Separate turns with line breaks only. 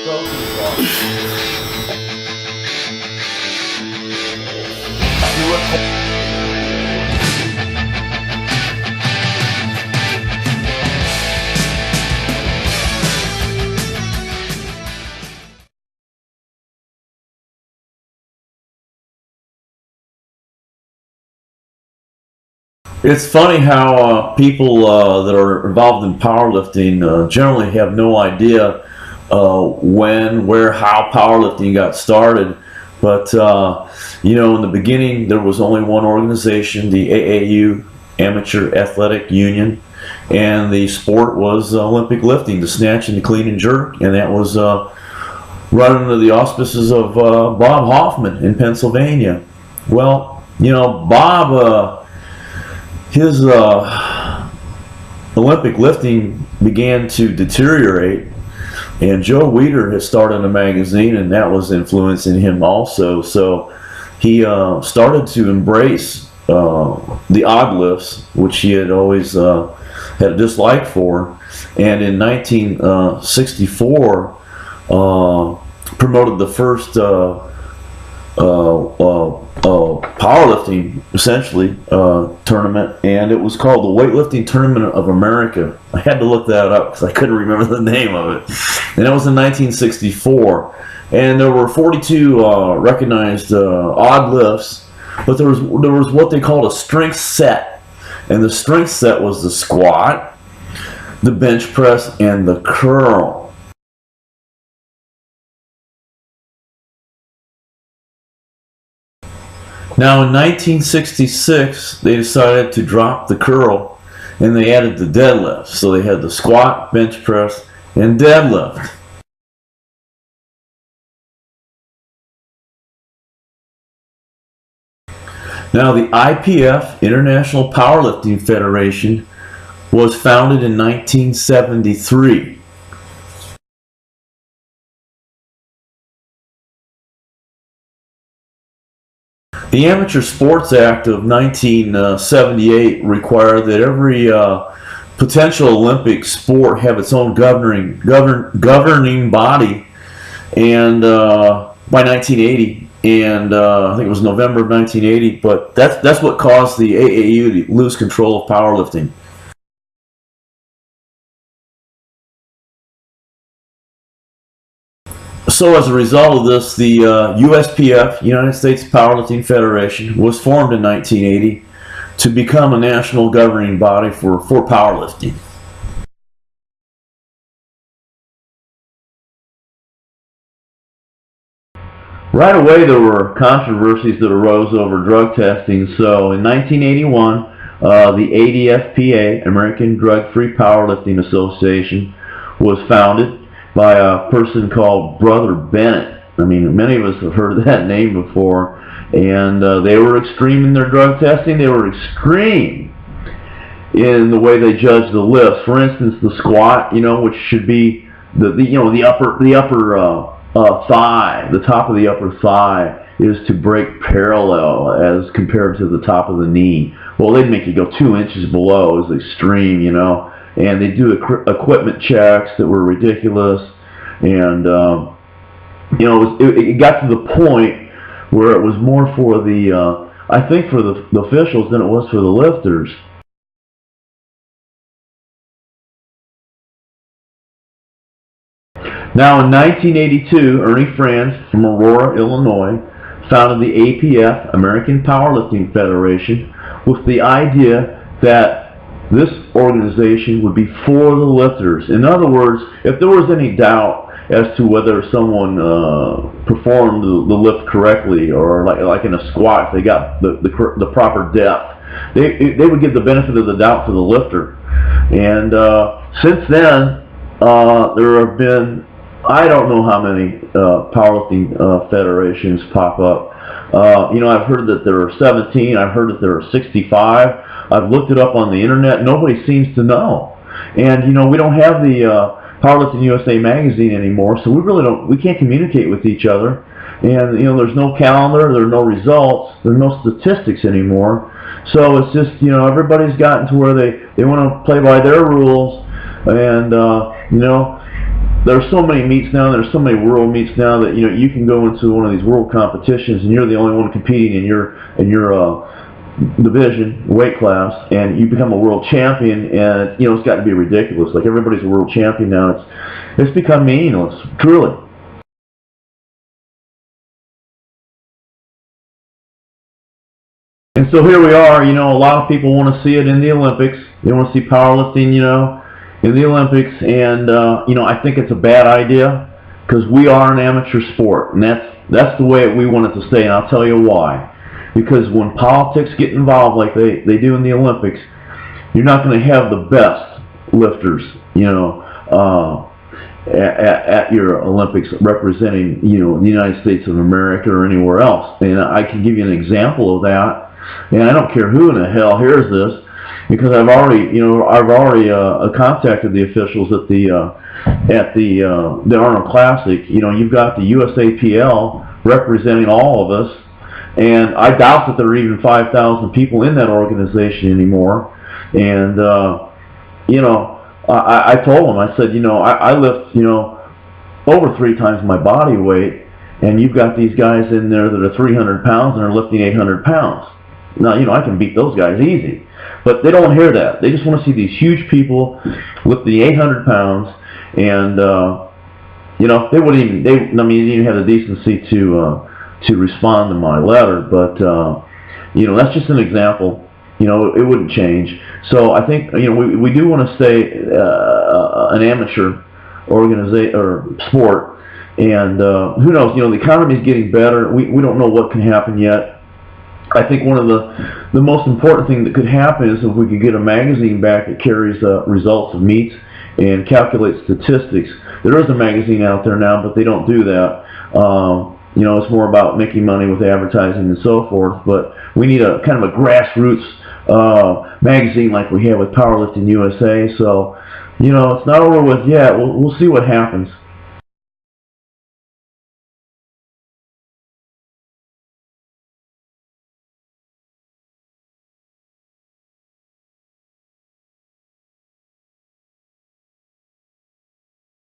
trophies are. See what
It's funny how people that are involved in powerlifting generally have no idea when, where, how powerlifting got started. But, you know, in the beginning, there was only one organization, the AAU, Amateur Athletic Union, and the sport was Olympic lifting, the snatch and the clean and jerk, and that was right under the auspices of Bob Hoffman in Pennsylvania. Well, you know, Bob... his Olympic lifting began to deteriorate, and Joe Weider has started a magazine, and that was influencing him also. So he started to embrace the odd lifts, which he had always had a dislike for, and in 1964 promoted the first powerlifting, essentially, tournament, and it was called the Weightlifting Tournament of America. I had to look that up because I couldn't remember the name of it. And that was in 1964. And there were 42 recognized odd lifts, but there was what they called a strength set. And the strength set was the squat, the bench press, and the curl. Now in 1966, they decided to drop the curl and they added the deadlift. So they had the squat, bench press, and deadlift. Now the IPF, International Powerlifting Federation, was founded in 1973. The Amateur Sports Act of 1978 required that every potential Olympic sport have its own governing body, and by 1980, and I think it was November of 1980. But that's what caused the AAU to lose control of powerlifting. So as a result of this, the USPF, United States Powerlifting Federation, was formed in 1980 to become a national governing body for powerlifting. Right away there were controversies that arose over drug testing. So in 1981, the ADFPA, American Drug-Free Powerlifting Association, was founded by a person called Brother Bennett. I mean, many of us have heard that name before. And they were extreme in their drug testing. They were extreme in the way they judged the lifts. For instance, the squat, you know, which should be the upper thigh, the top of the upper thigh is to break parallel as compared to the top of the knee. Well, they'd make you go 2 inches below. It was extreme, you know. And they do equipment checks that were ridiculous, and you know, it got to the point where it was more for the, I think, for the officials than it was for the lifters. Now, in 1982, Ernie Franz from Aurora, Illinois, founded the APF, American Powerlifting Federation, with the idea that this organization would be for the lifters. In other words, if there was any doubt as to whether someone performed the lift correctly, or like in a squat, if they got the proper depth, they would give the benefit of the doubt to the lifter. And since then, there have been, I don't know how many powerlifting federations pop up. You know, I've heard that there are 17. I've heard that there are 65. I've looked it up on the internet. Nobody seems to know. And you know, we don't have the Powerlifting USA magazine anymore, so we can't communicate with each other. And you know, there's no calendar, there are no results, there's no statistics anymore. So it's just, you know, everybody's gotten to where they want to play by their rules, and you know, there's so many meets now, there's so many world meets now that, you know, you can go into one of these world competitions and you're the only one competing in your division, weight class, and you become a world champion, and, you know, it's got to be ridiculous. Like, everybody's a world champion now. It's become meaningless, truly. And so here we are, you know, a lot of people want to see it in the Olympics. They want to see powerlifting, you know, in the Olympics, and, you know, I think it's a bad idea, because we are an amateur sport, and that's the way we want it to stay, and I'll tell you why. Because when politics get involved like they do in the Olympics, you're not going to have the best lifters, you know, at your Olympics representing, you know, the United States of America or anywhere else. And I can give you an example of that. And I don't care who in the hell hears this, because I've already contacted the officials at the Arnold Classic. You know, you've got the USAPL representing all of us. And I doubt that there are even 5,000 people in that organization anymore. And, you know, I told them, I said, you know, I lift, you know, over 3 times my body weight, and you've got these guys in there that are 300 pounds and are lifting 800 pounds. Now, you know, I can beat those guys easy. But they don't hear that. They just want to see these huge people lifting 800 pounds, and, you know, they wouldn't even, I mean, they didn't even have the decency to respond to my letter, but, you know, that's just an example. You know, it wouldn't change. So I think, you know, we do want to stay an amateur organization or sport, and who knows, you know, the economy is getting better. We don't know what can happen yet. I think one of the most important thing that could happen is if we could get a magazine back that carries results of meets and calculates statistics. There is a magazine out there now, but they don't do that. You know, it's more about making money with advertising and so forth, but we need a kind of a grassroots magazine like we have with Powerlifting USA. So, you know, it's not over with yet. We'll see what happens.